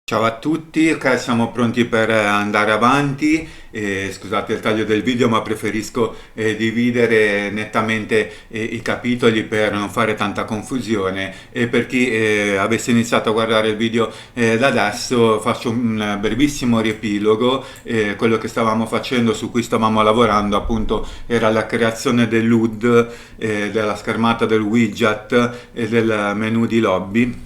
Ciao a tutti, ok, siamo pronti per andare avanti. Scusate il taglio del video, ma preferisco dividere nettamente i capitoli per non fare tanta confusione. E per chi avesse iniziato a guardare il video da adesso, faccio un brevissimo riepilogo. Quello che stavamo facendo, su cui stavamo lavorando, appunto, era la creazione dell'HUD, della schermata del widget e del menu di lobby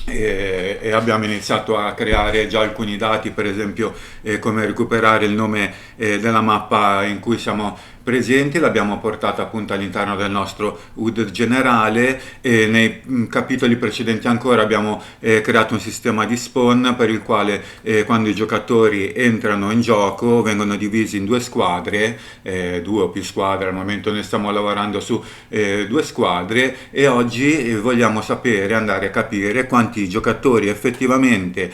e abbiamo iniziato a creare già alcuni dati, per esempio come recuperare il nome della mappa in cui siamo presenti, l'abbiamo portata appunto all'interno del nostro HUD generale e nei capitoli precedenti ancora abbiamo creato un sistema di spawn per il quale quando i giocatori entrano in gioco vengono divisi in due squadre, due o più squadre. Al momento noi stiamo lavorando su due squadre e oggi vogliamo sapere, andare a capire quanti giocatori effettivamente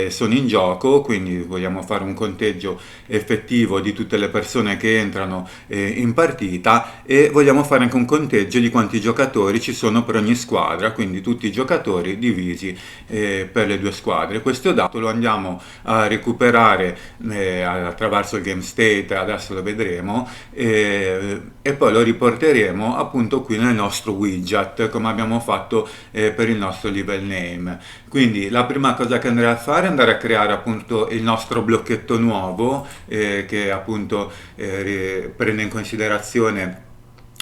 sono in gioco, quindi vogliamo fare un conteggio effettivo di tutte le persone che entrano in partita e vogliamo fare anche un conteggio di quanti giocatori ci sono per ogni squadra, quindi tutti i giocatori divisi per le due squadre. Questo dato lo andiamo a recuperare attraverso il game state, adesso lo vedremo, e poi lo riporteremo appunto qui nel nostro widget come abbiamo fatto per il nostro level name. Quindi la prima cosa che andrei a fare è andare a creare appunto il nostro blocchetto nuovo che appunto prende in considerazione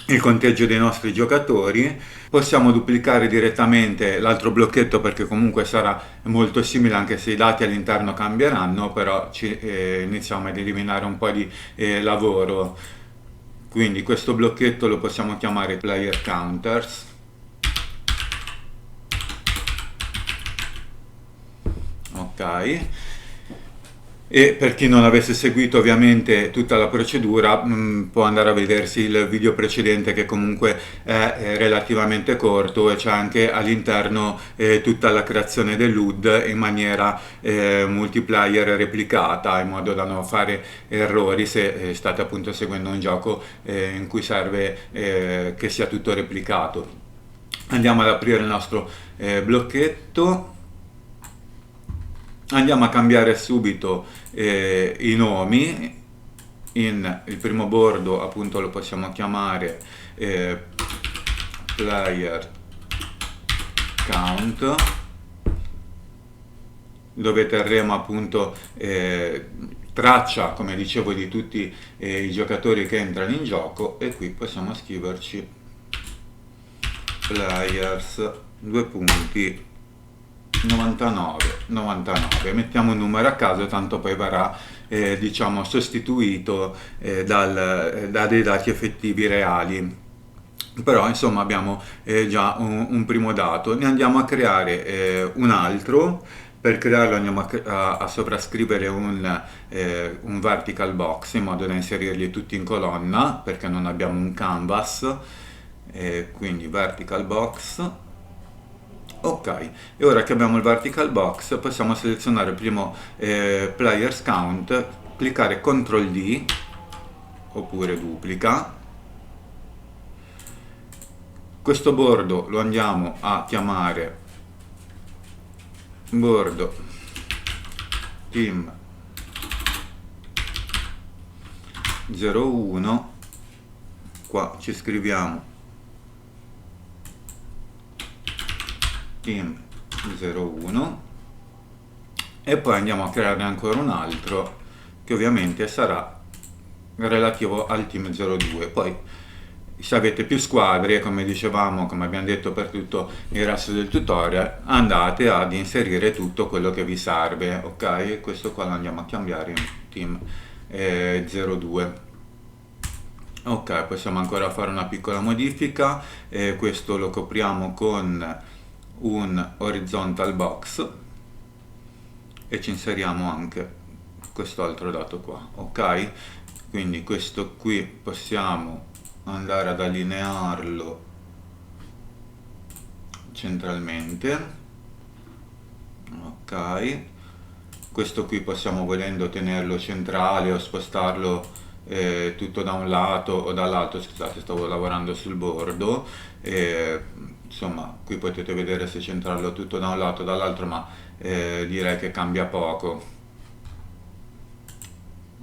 il conteggio dei nostri giocatori. Possiamo duplicare direttamente l'altro blocchetto perché comunque sarà molto simile anche se i dati all'interno cambieranno, però iniziamo ad eliminare un po' di lavoro. Quindi questo blocchetto lo possiamo chiamare player counters. Ok. E per chi non avesse seguito ovviamente tutta la procedura, può andare a vedersi il video precedente che comunque è relativamente corto e c'è anche all'interno tutta la creazione dell'HUD in maniera multiplayer replicata, in modo da non fare errori se state appunto seguendo un gioco in cui serve che sia tutto replicato. Andiamo ad aprire il nostro blocchetto. Andiamo a cambiare subito i nomi. Il primo bordo appunto lo possiamo chiamare player count, dove terremo appunto traccia, come dicevo, di tutti i giocatori che entrano in gioco, e qui possiamo scriverci players 2 punti 99, mettiamo un numero a caso, tanto poi verrà diciamo sostituito da dei dati effettivi reali. Però insomma abbiamo già un primo dato. Ne andiamo a creare un altro. Per crearlo andiamo a sovrascrivere un vertical box in modo da inserirli tutti in colonna, perché non abbiamo un canvas. Quindi vertical box. Ok, e ora che abbiamo il vertical box possiamo selezionare il primo players count, cliccare CTRL D oppure duplica. Questo bordo lo andiamo a chiamare bordo team 01, qua ci scriviamo team 01 e poi andiamo a crearne ancora un altro che ovviamente sarà relativo al team 02. Poi se avete più squadre, come dicevamo, come abbiamo detto per tutto il resto del tutorial, andate ad inserire tutto quello che vi serve. Ok, questo qua lo andiamo a cambiare in team 02. Ok, possiamo ancora fare una piccola modifica, questo lo copriamo con un horizontal box e ci inseriamo anche quest'altro dato qua. Ok, quindi questo qui possiamo andare ad allinearlo centralmente. Ok, questo qui possiamo, volendo, tenerlo centrale o spostarlo tutto da un lato o dall'altro. Scusate, stavo lavorando sul bordo, insomma qui potete vedere se centrarlo tutto da un lato o dall'altro, ma direi che cambia poco.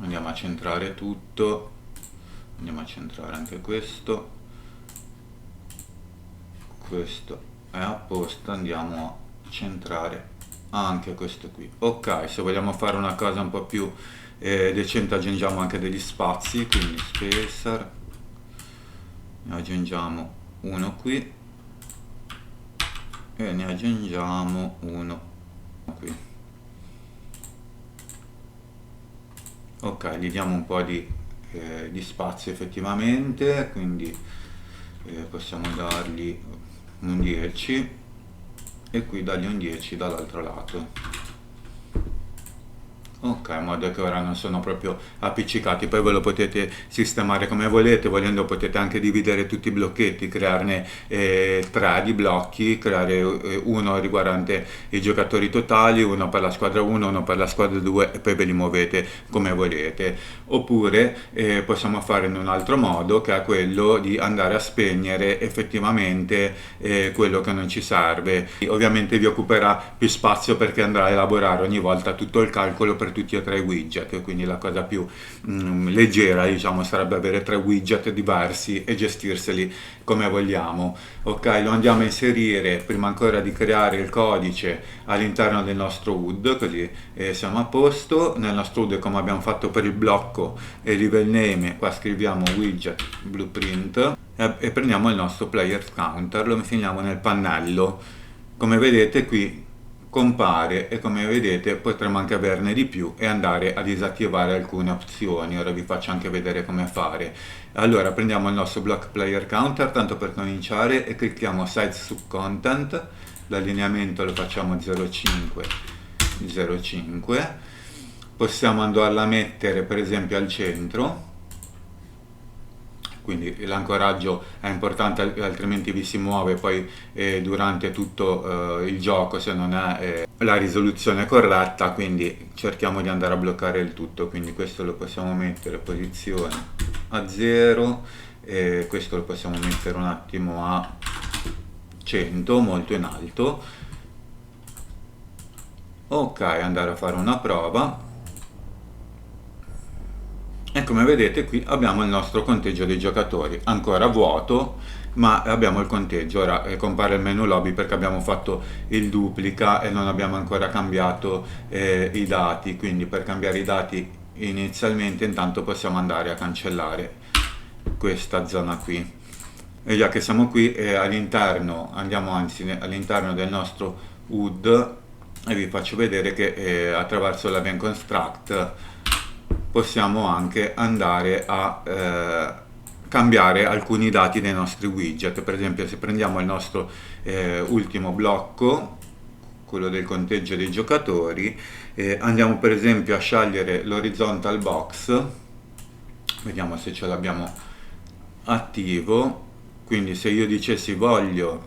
Andiamo a centrare tutto, andiamo a centrare anche questo è a posto, andiamo a centrare anche questo qui. Ok, se vogliamo fare una cosa un po' più decente aggiungiamo anche degli spazi, quindi spacer, ne aggiungiamo uno qui e ne aggiungiamo uno qui. Ok, gli diamo un po' di spazio effettivamente, quindi possiamo dargli un 10 e qui dargli un 10 dall'altro lato. Ok, in modo che ora non sono proprio appiccicati, poi ve lo potete sistemare come volete, volendo potete anche dividere tutti i blocchetti, crearne tre di blocchi, creare uno riguardante i giocatori totali, uno per la squadra 1, uno per la squadra 2 e poi ve li muovete come volete. Oppure possiamo fare in un altro modo, che è quello di andare a spegnere effettivamente quello che non ci serve. Ovviamente vi occuperà più spazio perché andrà a elaborare ogni volta tutto il calcolo per tutti e tre i widget, quindi la cosa più leggera, diciamo, sarebbe avere tre widget diversi e gestirseli come vogliamo. Ok, lo andiamo a inserire prima ancora di creare il codice all'interno del nostro HUD, così siamo a posto. Nel nostro HUD, come abbiamo fatto per il blocco e livello name, qua scriviamo widget blueprint e prendiamo il nostro player counter, lo infiliamo nel pannello. Come vedete qui compare e come vedete potremo anche averne di più e andare a disattivare alcune opzioni. Ora vi faccio anche vedere come fare. Allora prendiamo il nostro block player counter tanto per cominciare e clicchiamo size sub content, l'allineamento lo facciamo 0,5 0,5, possiamo andarla a mettere per esempio al centro, quindi l'ancoraggio è importante altrimenti vi si muove poi durante tutto il gioco se non è la risoluzione corretta, quindi cerchiamo di andare a bloccare il tutto. Quindi questo lo possiamo mettere posizione a 0 e questo lo possiamo mettere un attimo a 100, molto in alto. Ok, andare a fare una prova. E come vedete qui abbiamo il nostro conteggio dei giocatori, ancora vuoto, ma abbiamo il conteggio. Ora compare il menu lobby perché abbiamo fatto il duplica e non abbiamo ancora cambiato i dati, quindi per cambiare i dati inizialmente intanto possiamo andare a cancellare questa zona qui. E già che siamo qui all'interno, andiamo anzi all'interno del nostro HUD e vi faccio vedere che attraverso l'event construct possiamo anche andare a cambiare alcuni dati dei nostri widget. Per esempio se prendiamo il nostro ultimo blocco, quello del conteggio dei giocatori, andiamo per esempio a scegliere l'horizontal box, vediamo se ce l'abbiamo attivo. Quindi se io dicessi voglio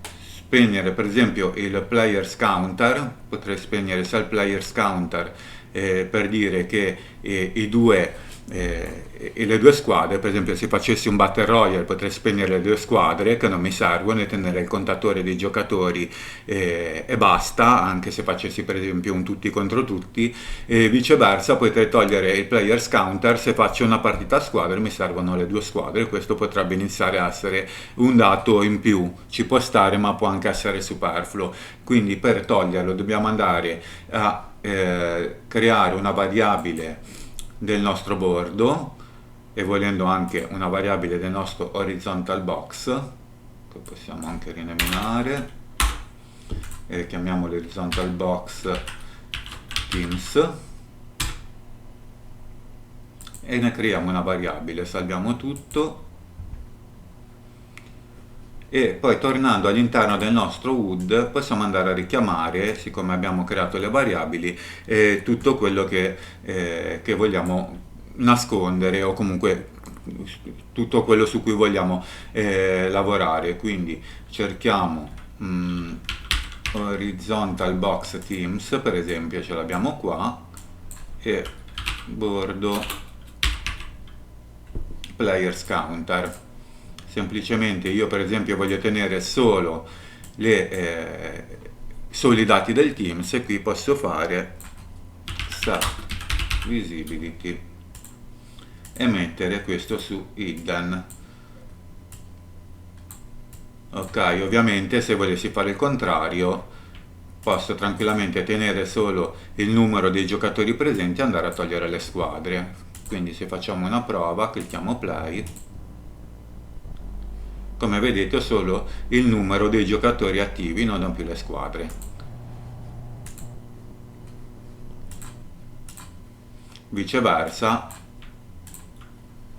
spegnere per esempio il players counter, potrei spegnere sia il players counter per dire che le due squadre, per esempio se facessi un battle royale potrei spegnere le due squadre che non mi servono e tenere il contatore dei giocatori e basta, anche se facessi per esempio un tutti contro tutti, e viceversa potrei togliere il players counter se faccio una partita a squadre, mi servono le due squadre. Questo potrebbe iniziare a essere un dato in più, ci può stare ma può anche essere superfluo, quindi per toglierlo dobbiamo andare a creare una variabile del nostro bordo e volendo anche una variabile del nostro horizontal box che possiamo anche rinominare e chiamiamolo horizontal box teams e ne creiamo una variabile, salviamo tutto e poi tornando all'interno del nostro HUD possiamo andare a richiamare, siccome abbiamo creato le variabili, tutto quello che vogliamo nascondere o comunque tutto quello su cui vogliamo lavorare. Quindi cerchiamo horizontal box teams, per esempio ce l'abbiamo qua, e bordo players counter. semplicemente io per esempio voglio tenere solo i dati del Teams e qui posso fare set visibility e mettere questo su hidden. Ok, ovviamente se volessi fare il contrario posso tranquillamente tenere solo il numero dei giocatori presenti e andare a togliere le squadre. Quindi se facciamo una prova, clicchiamo play, come vedete ho solo il numero dei giocatori attivi, non ho più le squadre. Viceversa,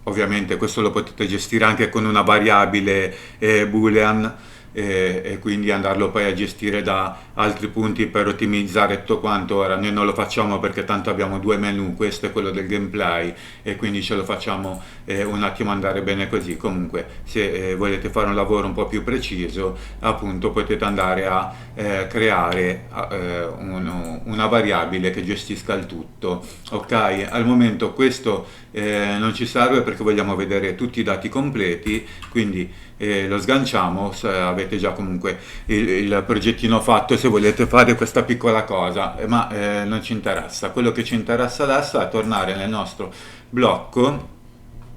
ovviamente questo lo potete gestire anche con una variabile boolean e quindi andarlo poi a gestire da altri punti per ottimizzare tutto quanto. Ora noi non lo facciamo perché tanto abbiamo due menu, questo è quello del gameplay e quindi ce lo facciamo un attimo andare bene così. Comunque se volete fare un lavoro un po' più preciso, appunto potete andare a creare una variabile che gestisca il tutto. Ok, al momento questo non ci serve perché vogliamo vedere tutti i dati completi, quindi lo sganciamo. Avete già comunque il progettino fatto se volete fare questa piccola cosa, ma non ci interessa. Quello che ci interessa adesso è tornare nel nostro blocco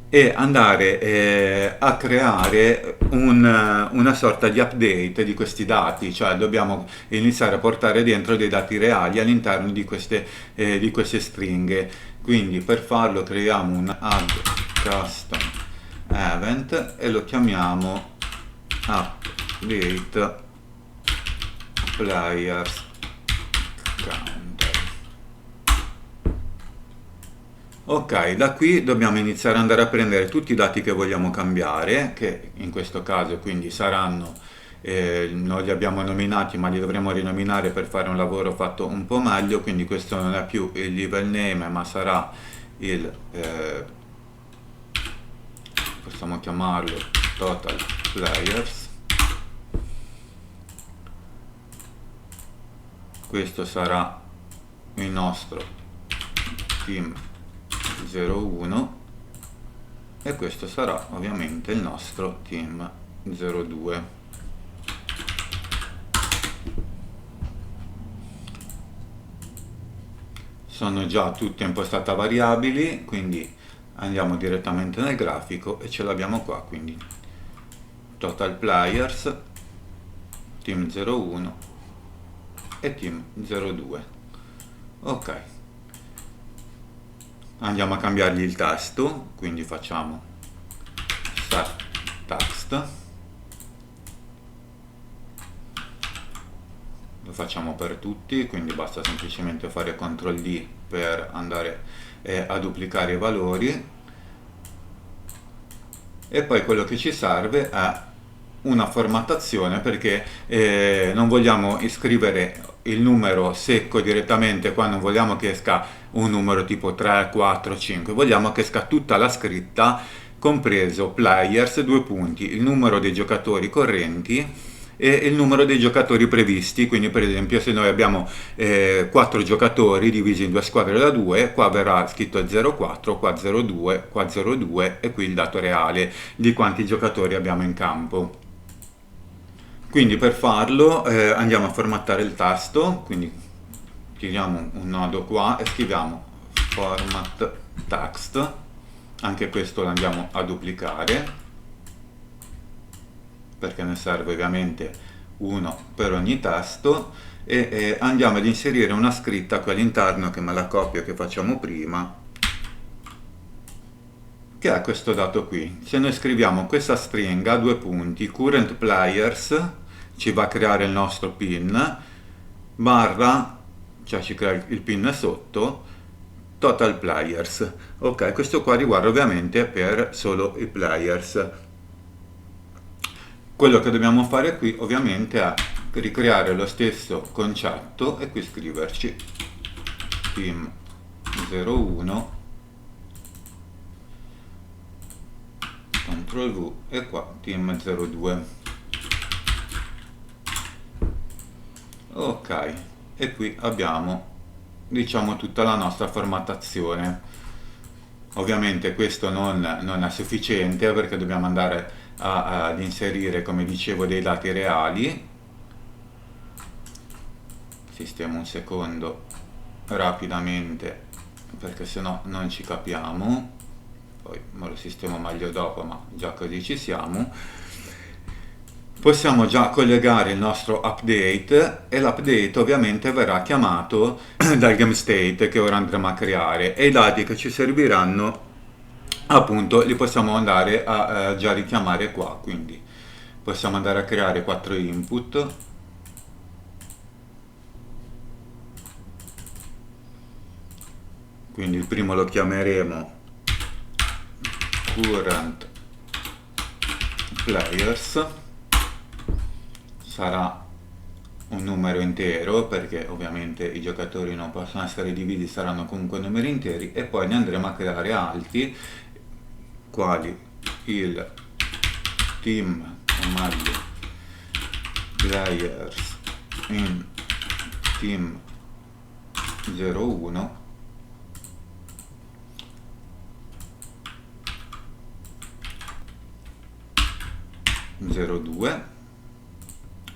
e andare a creare una sorta di update di questi dati, cioè dobbiamo iniziare a portare dentro dei dati reali all'interno di queste stringhe. Quindi per farlo creiamo un add custom event e lo chiamiamo update players counter. Ok, da qui dobbiamo iniziare ad andare a prendere tutti i dati che vogliamo cambiare, che in questo caso quindi saranno, noi li abbiamo nominati ma li dovremo rinominare per fare un lavoro fatto un po' meglio, quindi questo non è più il level name ma sarà possiamo chiamarlo total players. Questo sarà il nostro team 01 e questo sarà ovviamente il nostro team 02. Sono già tutte impostate a variabili, quindi andiamo direttamente nel grafico e ce l'abbiamo qua, quindi total players, team 01 e team 02. Ok, andiamo a cambiargli il testo, quindi facciamo set text, lo facciamo per tutti, quindi basta semplicemente fare CTRL D per andare a duplicare i valori e poi quello che ci serve è una formattazione perché non vogliamo iscrivere il numero secco direttamente qua, non vogliamo che esca un numero tipo 3, 4, 5, vogliamo che esca tutta la scritta compreso players, due punti, il numero dei giocatori correnti e il numero dei giocatori previsti. Quindi per esempio se noi abbiamo 4 giocatori divisi in due squadre da 2, qua verrà scritto 04, qua 02, qua 02 e qui il dato reale di quanti giocatori abbiamo in campo. Quindi per farlo andiamo a formattare il testo, quindi chiediamo un nodo qua e scriviamo format text, anche questo lo andiamo a duplicare perché ne serve ovviamente uno per ogni testo e andiamo ad inserire una scritta qui all'interno che me la copio che facciamo prima, che è questo dato qui. Se noi scriviamo questa stringa, due punti, current players, ci va a creare il nostro pin, barra, cioè ci crea il pin sotto, total players. Ok, questo qua riguarda ovviamente per solo i players. Quello che dobbiamo fare qui ovviamente è ricreare lo stesso concetto e qui scriverci team 01, CTRL V e qua team 02. Ok, e qui abbiamo diciamo tutta la nostra formattazione. Ovviamente questo non è sufficiente perché dobbiamo andare ad inserire, come dicevo, dei dati reali. Sistemo un secondo rapidamente perché sennò non ci capiamo, poi me lo sistemo meglio dopo, ma già così ci siamo. Possiamo già collegare il nostro update e l'update ovviamente verrà chiamato dal game state che ora andremo a creare, e i dati che ci serviranno appunto li possiamo andare a già richiamare qua. Quindi possiamo andare a creare 4 input. Quindi il primo lo chiameremo current players, sarà un numero intero perché ovviamente i giocatori non possono essere divisi, saranno comunque numeri interi, e poi ne andremo a creare altri quali il team, o meglio players in team 01, 02,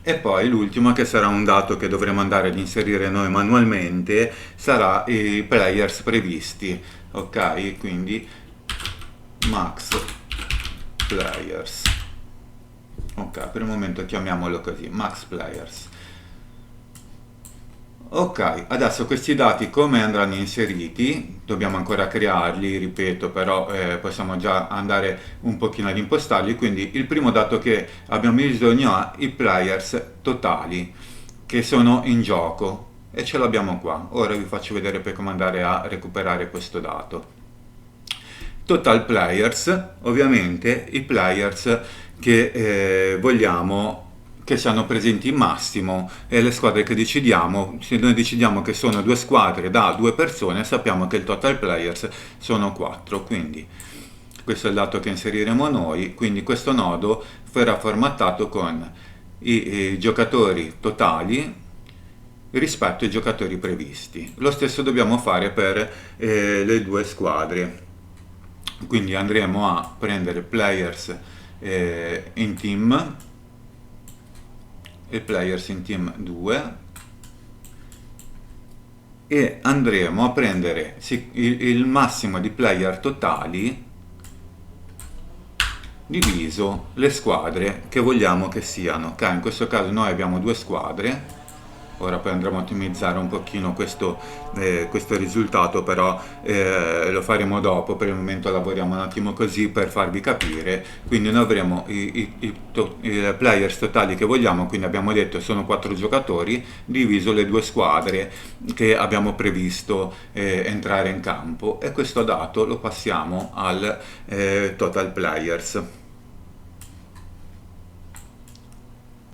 e poi l'ultimo, che sarà un dato che dovremo andare ad inserire noi manualmente, sarà i players previsti. Ok, quindi max players. Ok, per il momento chiamiamolo così, max players. Ok, adesso questi dati come andranno inseriti? Dobbiamo ancora crearli, ripeto, però possiamo già andare un pochino ad impostarli. Quindi il primo dato che abbiamo bisogno è i players totali che sono in gioco, e ce l'abbiamo qua. Ora vi faccio vedere poi come andare a recuperare questo dato. Total players, ovviamente i players che vogliamo che siano presenti in massimo, e le squadre che decidiamo, se noi decidiamo che sono due squadre da due persone, sappiamo che il total players sono 4, quindi questo è il dato che inseriremo noi. Quindi questo nodo verrà formattato con i giocatori totali rispetto ai giocatori previsti. Lo stesso dobbiamo fare per le due squadre. Quindi andremo a prendere players in team e players in team 2, e andremo a prendere il massimo di player totali diviso le squadre che vogliamo che siano. Ok, in questo caso noi abbiamo due squadre. Ora poi andremo a ottimizzare un pochino questo risultato, però lo faremo dopo. Per il momento lavoriamo un attimo così per farvi capire. Quindi noi avremo i players totali che vogliamo, quindi abbiamo detto sono 4 giocatori, diviso le due squadre che abbiamo previsto entrare in campo, e questo dato lo passiamo al total players.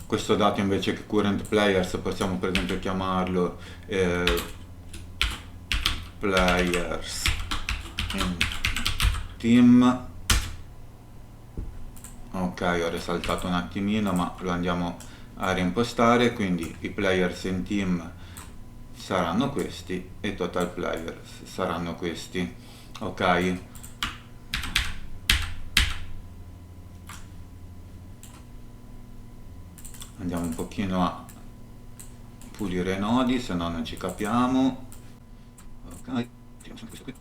Questo dato invece che current players possiamo per esempio chiamarlo players in team. Ok, ho risaltato un attimino, ma lo andiamo a reimpostare. Quindi i players in team saranno questi e i total players saranno questi. Ok, andiamo un pochino a pulire i nodi, se no non ci capiamo. Ok, tiriamo sempre questo qui.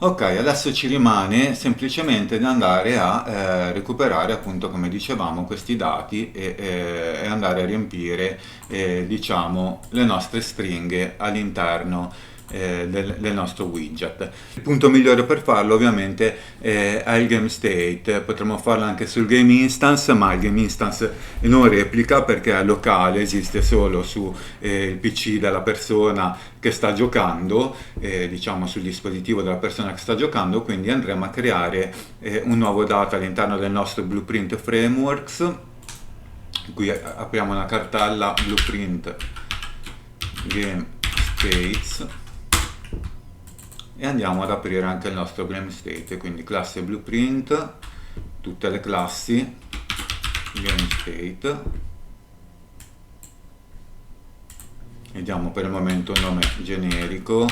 Ok, adesso ci rimane semplicemente di andare a recuperare, appunto, come dicevamo, questi dati e andare a riempire, diciamo, le nostre stringhe all'interno del nostro widget. Il punto migliore per farlo ovviamente è il game state. Potremmo farlo anche sul game instance, ma il game instance non replica perché è locale, esiste solo su il PC della persona che sta giocando, diciamo sul dispositivo della persona che sta giocando. Quindi andremo a creare un nuovo dato all'interno del nostro Blueprint Frameworks. Qui apriamo una cartella Blueprint Game States e andiamo ad aprire anche il nostro game state. Quindi classe Blueprint, tutte le classi game state, e diamo per il momento un nome generico.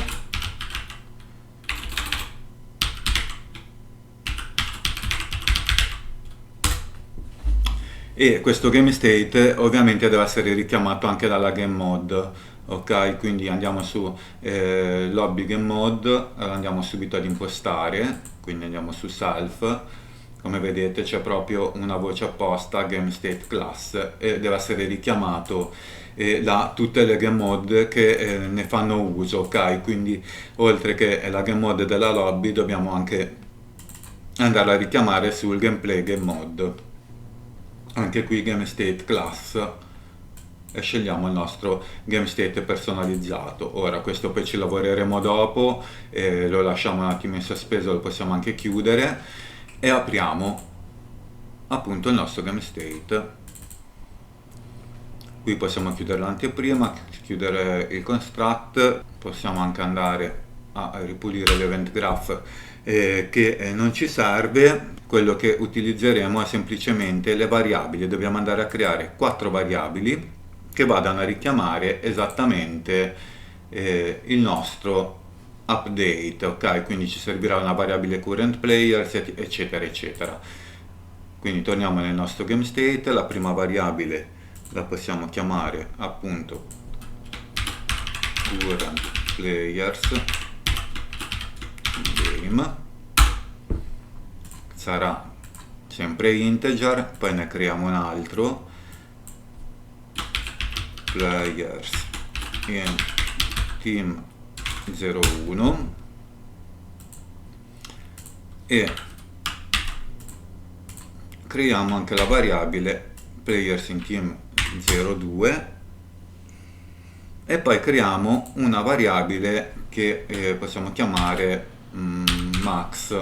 E questo game state ovviamente deve essere richiamato anche dalla game mod. Ok, quindi andiamo su lobby game mod, andiamo subito ad impostare, quindi andiamo su self. Come vedete c'è proprio una voce apposta game state class e deve essere richiamato da tutte le game mod che ne fanno uso. Ok, quindi oltre che la game mod della lobby dobbiamo anche andare a richiamare sul gameplay game mod. Anche qui game state class e scegliamo il nostro game state personalizzato. Ora questo poi ci lavoreremo dopo, lo lasciamo un attimo in sospeso, lo possiamo anche chiudere e apriamo appunto il nostro game state. Qui possiamo chiudere l'anteprima, chiudere il construct, possiamo anche andare a ripulire l'event graph che non ci serve. Quello che utilizzeremo è semplicemente le variabili. Dobbiamo andare a creare 4 variabili che vadano a richiamare esattamente il nostro update, ok? Quindi ci servirà una variabile current players, eccetera, eccetera. Quindi torniamo nel nostro game state, la prima variabile la possiamo chiamare appunto current players game, sarà sempre integer, poi ne creiamo un altro, players in team 01 e creiamo anche la variabile players in team 02 e poi creiamo una variabile che possiamo chiamare max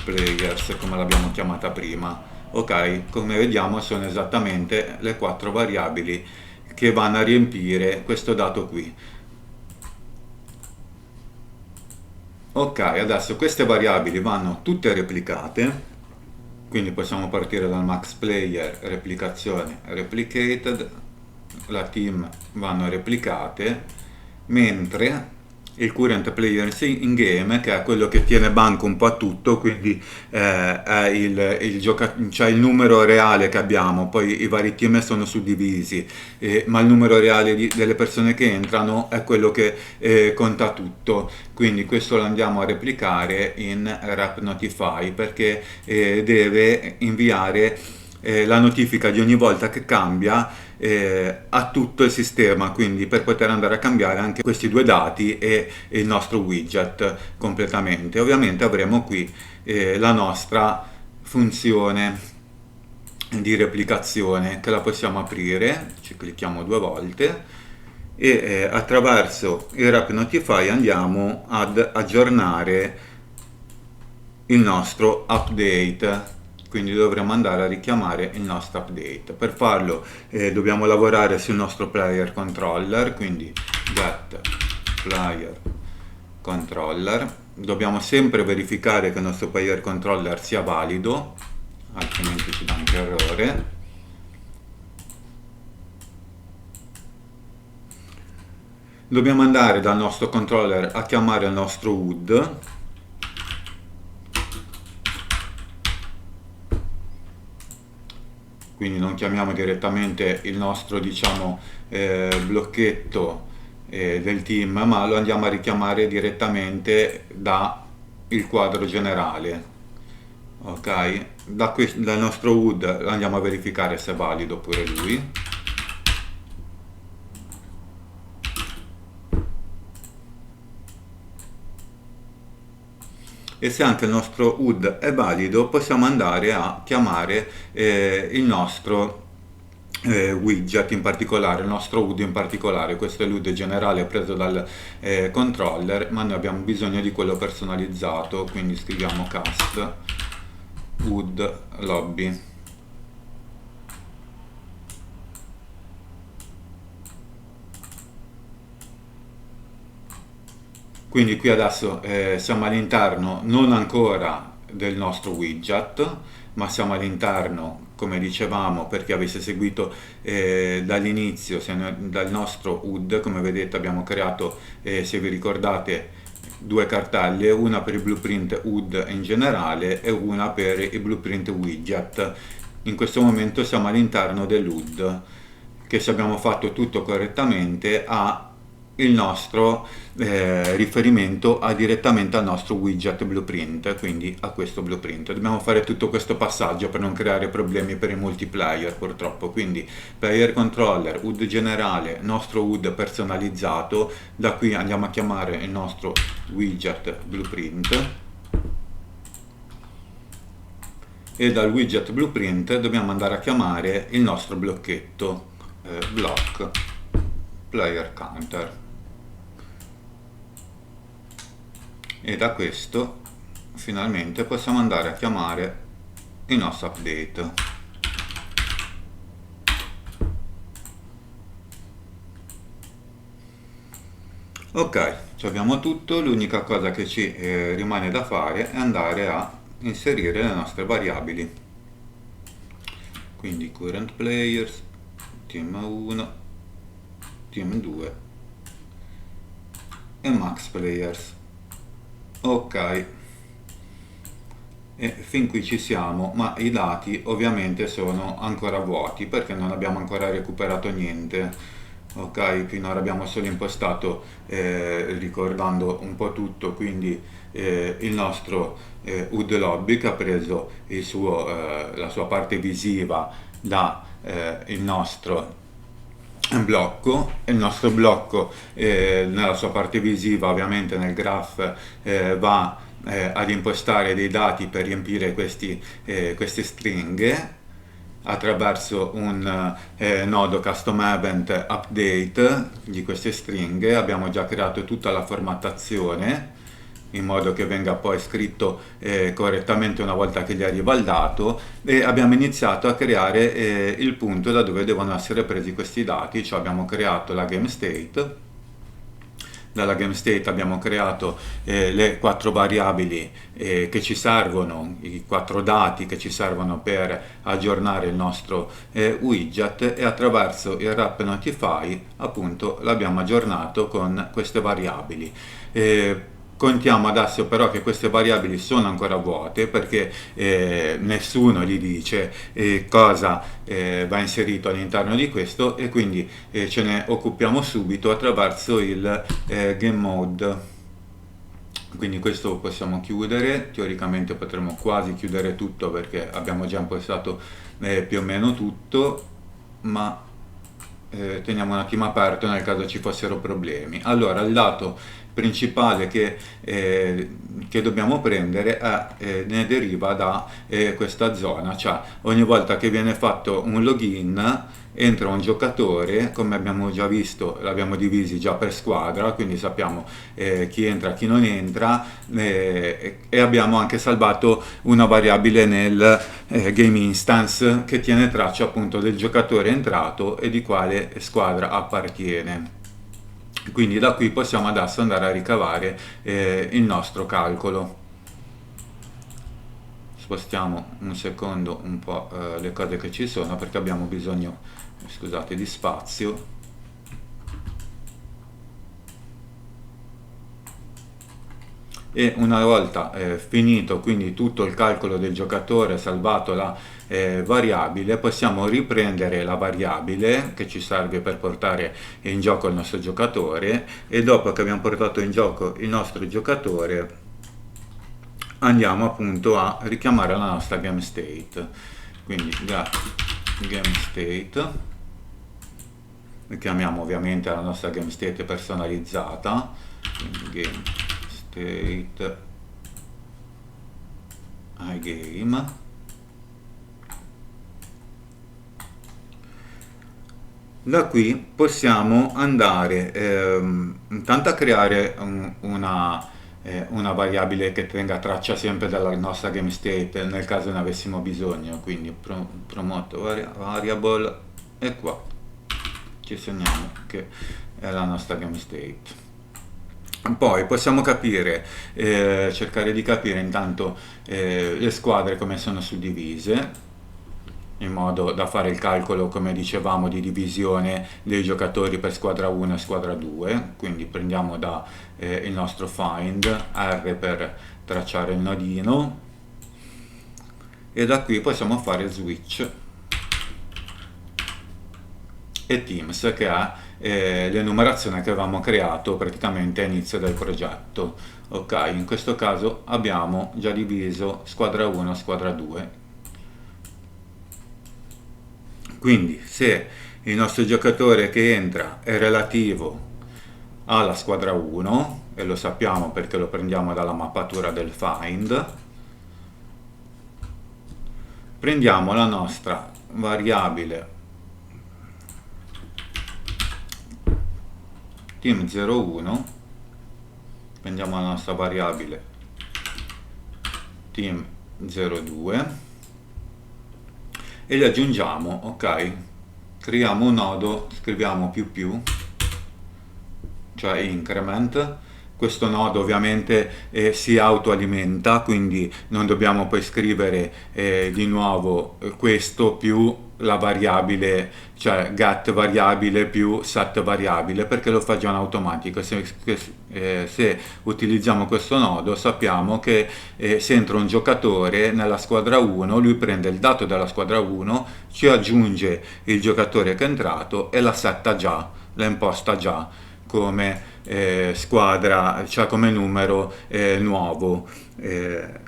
players, come l'abbiamo chiamata prima. Ok, come vediamo sono esattamente le 4 variabili che vanno a riempire questo dato qui. Ok, adesso queste variabili vanno tutte replicate, quindi possiamo partire dal max player, replicazione, replicated, la team vanno replicate, mentre il current player in game, che è quello che tiene banco un po' a tutto, quindi è cioè il numero reale che abbiamo, poi i vari team sono suddivisi, ma il numero reale delle persone che entrano è quello che conta tutto. Quindi questo lo andiamo a replicare in rep notify perché deve inviare la notifica di ogni volta che cambia a tutto il sistema, quindi per poter andare a cambiare anche questi due dati e il nostro widget completamente. Ovviamente avremo qui la nostra funzione di replicazione che la possiamo aprire, ci clicchiamo 2 volte e attraverso il rep notify andiamo ad aggiornare il nostro update, quindi dovremo andare a richiamare il nostro update. Per farlo dobbiamo lavorare sul nostro player controller, quindi get player controller. Dobbiamo sempre verificare che il nostro player controller sia valido, altrimenti ci dà anche errore. Dobbiamo andare dal nostro controller a chiamare il nostro UD. Quindi non chiamiamo direttamente il nostro, diciamo, blocchetto del team, ma lo andiamo a richiamare direttamente dal quadro generale. Ok? Dal nostro UD andiamo a verificare se è valido pure lui. E se anche il nostro UD è valido possiamo andare a chiamare il nostro widget in particolare, il nostro UD in particolare. Questo è l'UD generale preso dal controller, ma noi abbiamo bisogno di quello personalizzato, quindi scriviamo cast UD lobby. Quindi qui adesso siamo all'interno non ancora del nostro widget, ma siamo all'interno, come dicevamo, per chi avesse seguito dall'inizio, dal nostro HUD. Come vedete abbiamo creato, se vi ricordate, due cartelle, una per i blueprint HUD in generale e una per i blueprint widget. In questo momento siamo all'interno dell'HUD, che, se abbiamo fatto tutto correttamente, ha il nostro riferimento direttamente al nostro widget blueprint, quindi a questo blueprint. Dobbiamo fare tutto questo passaggio per non creare problemi per i multiplayer, purtroppo. Quindi player controller, HUD generale, nostro HUD personalizzato. Da qui andiamo a chiamare il nostro widget blueprint, e dal widget blueprint dobbiamo andare a chiamare il nostro blocchetto, block player counter, e da questo finalmente possiamo andare a chiamare il nostro update. Ok, abbiamo tutto. L'unica cosa che ci rimane da fare è andare a inserire le nostre variabili, quindi current players, team 1, team 2 e max players. Ok, e fin qui ci siamo, ma i dati ovviamente sono ancora vuoti perché non abbiamo ancora recuperato niente. Ok, finora abbiamo solo impostato, ricordando un po' tutto, quindi il nostro HUD lobby, che ha preso la sua parte visiva da il nostro blocco. Il nostro blocco, nella sua parte visiva, ovviamente nel graph, va ad impostare dei dati per riempire queste stringhe attraverso un nodo custom event update di queste stringhe. Abbiamo già creato tutta la formattazione in modo che venga poi scritto correttamente una volta che gli arriva il dato, e abbiamo iniziato a creare il punto da dove devono essere presi questi dati. Cioè abbiamo creato la game state. Dalla game state abbiamo creato le 4 variabili che ci servono, i 4 dati che ci servono per aggiornare il nostro widget, e attraverso il wrap notify appunto l'abbiamo aggiornato con queste variabili. Contiamo adesso però che queste variabili sono ancora vuote, perché nessuno gli dice cosa va inserito all'interno di questo, e quindi ce ne occupiamo subito attraverso il game mode. Quindi questo possiamo chiudere. Teoricamente potremmo quasi chiudere tutto perché abbiamo già impostato più o meno tutto, ma teniamo un attimo aperto nel caso ci fossero problemi. Allora, il dato principale che dobbiamo prendere ne deriva da questa zona. Cioè ogni volta che viene fatto un login entra un giocatore, come abbiamo già visto l'abbiamo divisi già per squadra, quindi sappiamo chi entra, chi non entra, e abbiamo anche salvato una variabile nel game instance che tiene traccia appunto del giocatore entrato e di quale squadra appartiene. Quindi da qui possiamo adesso andare a ricavare il nostro calcolo. Spostiamo un secondo un po' le cose che ci sono, perché abbiamo bisogno, scusate, di spazio. E una volta finito quindi tutto il calcolo del giocatore, salvato la variabile, possiamo riprendere la variabile che ci serve per portare in gioco il nostro giocatore, e dopo che abbiamo portato in gioco il nostro giocatore andiamo appunto a richiamare la nostra game state. Quindi da game state richiamiamo ovviamente la nostra game state personalizzata, quindi game state iGame. Da qui possiamo andare intanto a creare una variabile che tenga traccia sempre della nostra game state nel caso ne avessimo bisogno, quindi promote variable, e qua ci segniamo che è la nostra game state. Poi possiamo capire, cercare di capire intanto le squadre come sono suddivise, in modo da fare il calcolo, come dicevamo, di divisione dei giocatori per squadra 1 e squadra 2. Quindi prendiamo da il nostro find R per tracciare il nodino e da qui possiamo fare switch e teams, che è l'enumerazione che avevamo creato praticamente a inizio del progetto. Ok, in questo caso abbiamo già diviso squadra 1 e squadra 2. Quindi se il nostro giocatore che entra è relativo alla squadra 1, e lo sappiamo perché lo prendiamo dalla mappatura del find, prendiamo la nostra variabile team01, prendiamo la nostra variabile team02 e li aggiungiamo. Ok, creiamo un nodo, scriviamo cioè increment. Questo nodo ovviamente si autoalimenta, quindi non dobbiamo poi scrivere di nuovo questo più la variabile, cioè get variabile più set variabile, perché lo fa già in automatico. Se utilizziamo questo nodo sappiamo che se entra un giocatore nella squadra 1, lui prende il dato della squadra 1, ci aggiunge il giocatore che è entrato e la setta già, la imposta già come squadra, cioè come numero nuovo,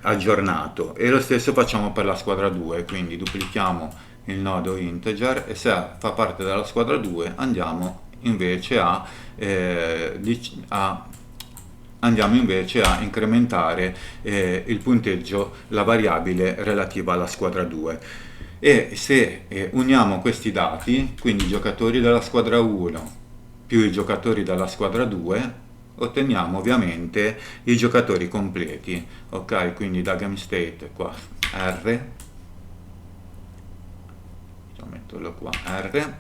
aggiornato. E lo stesso facciamo per la squadra 2, quindi duplichiamo il nodo integer e se fa parte della squadra 2 andiamo invece andiamo invece a incrementare il punteggio, la variabile relativa alla squadra 2. E se uniamo questi dati, quindi i giocatori della squadra 1 più i giocatori della squadra 2, otteniamo ovviamente i giocatori completi. Ok, quindi da GameState qua R, metterlo qua R,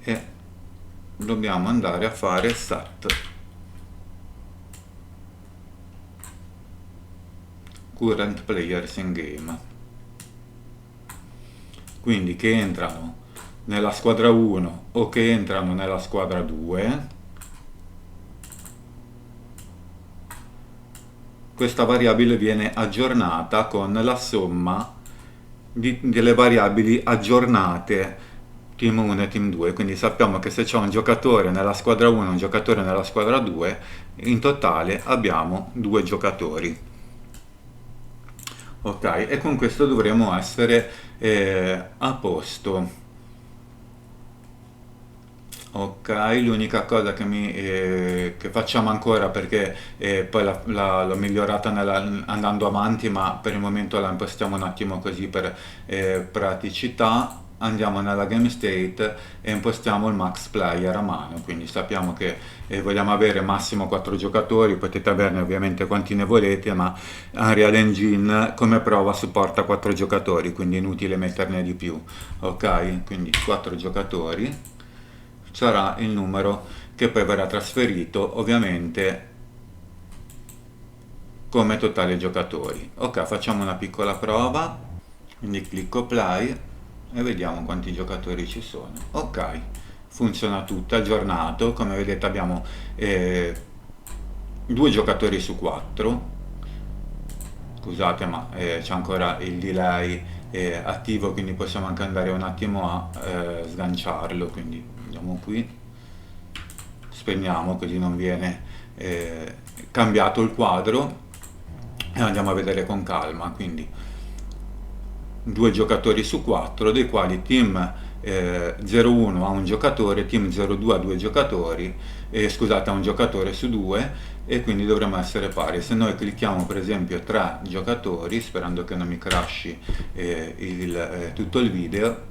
e dobbiamo andare a fare set current players in game, quindi che entrano nella squadra 1 o che entrano nella squadra 2. Questa variabile viene aggiornata con la somma delle variabili aggiornate team 1 e team 2, quindi sappiamo che se c'è un giocatore nella squadra 1 e un giocatore nella squadra 2, in totale abbiamo 2 giocatori. Ok, e con questo dovremo essere a posto. Ok, l'unica cosa che facciamo ancora, perché poi l'ho migliorata andando avanti, ma per il momento la impostiamo un attimo così per praticità. Andiamo nella game state e impostiamo il max player a mano, quindi sappiamo che vogliamo avere massimo 4 giocatori, potete averne ovviamente quanti ne volete, ma Unreal Engine come prova supporta 4 giocatori, quindi inutile metterne di più. Ok, quindi 4 giocatori sarà il numero che poi verrà trasferito ovviamente come totale giocatori. Ok, facciamo una piccola prova, quindi clicco play e vediamo quanti giocatori ci sono. Ok, funziona tutto, aggiornato, come vedete abbiamo 2 giocatori su 4. Scusate, ma c'è ancora il delay attivo, quindi possiamo anche andare un attimo a sganciarlo, quindi andiamo qui, spegniamo così non viene cambiato il quadro e andiamo a vedere con calma. Quindi 2 giocatori su 4, dei quali team 01 ha un giocatore, team 02 ha 2 giocatori, scusate, ha un giocatore su 2, e quindi dovremmo essere pari. Se noi clicchiamo per esempio 3 giocatori, sperando che non mi crashi tutto il video,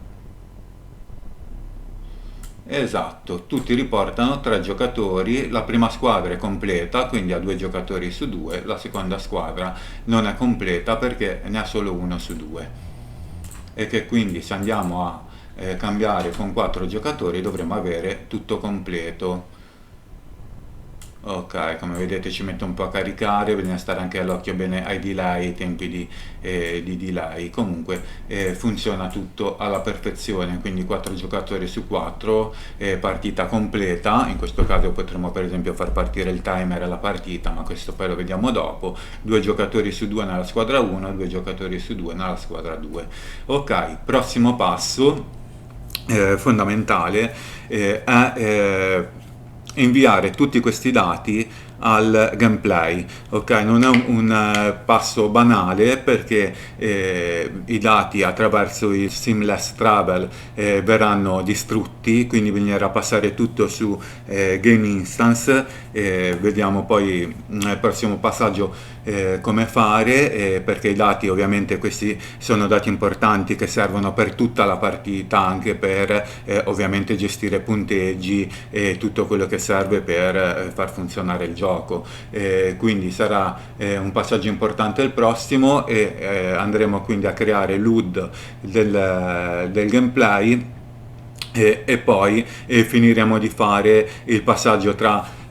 esatto, tutti riportano 3 giocatori, la prima squadra è completa, quindi ha 2 giocatori su 2, la seconda squadra non è completa perché ne ha solo 1 su 2, e che quindi se andiamo a cambiare con 4 giocatori dovremo avere tutto completo. Ok, come vedete ci mette un po' a caricare, bisogna stare anche all'occhio bene ai delay, ai tempi di delay. Comunque funziona tutto alla perfezione, quindi 4 giocatori su 4, partita completa. In questo caso potremmo per esempio far partire il timer alla partita, ma questo poi lo vediamo dopo. 2 giocatori su 2 nella squadra 1, 2 giocatori su 2 nella squadra 2. Ok, prossimo passo fondamentale è inviare tutti questi dati al gameplay. Ok, non è un passo banale, perché i dati attraverso il seamless travel verranno distrutti, quindi bisognerà passare tutto su game instance. Vediamo poi nel prossimo passaggio come fare, perché i dati, ovviamente questi sono dati importanti che servono per tutta la partita, anche per ovviamente gestire punteggi e tutto quello che serve per far funzionare il gioco. Quindi sarà un passaggio importante il prossimo, e andremo quindi a creare l'HUD del gameplay, e poi finiremo di fare il passaggio tra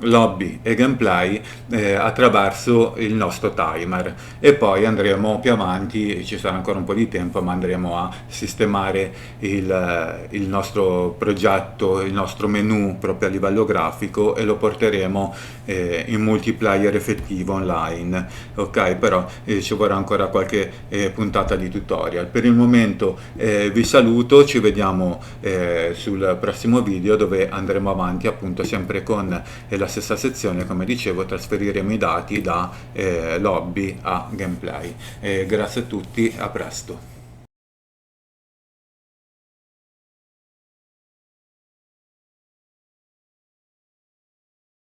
lobby e gameplay attraverso il nostro timer, e poi andremo più avanti, ci sarà ancora un po' di tempo, ma andremo a sistemare il nostro progetto, il nostro menu proprio a livello grafico, e lo porteremo in multiplayer effettivo online. Ok, però ci vorrà ancora qualche puntata di tutorial. Per il momento vi saluto, ci vediamo sul prossimo video, dove andremo avanti appunto sempre con la stessa sezione. Come dicevo, trasferiremo i dati da lobby a gameplay. Grazie a tutti, a presto.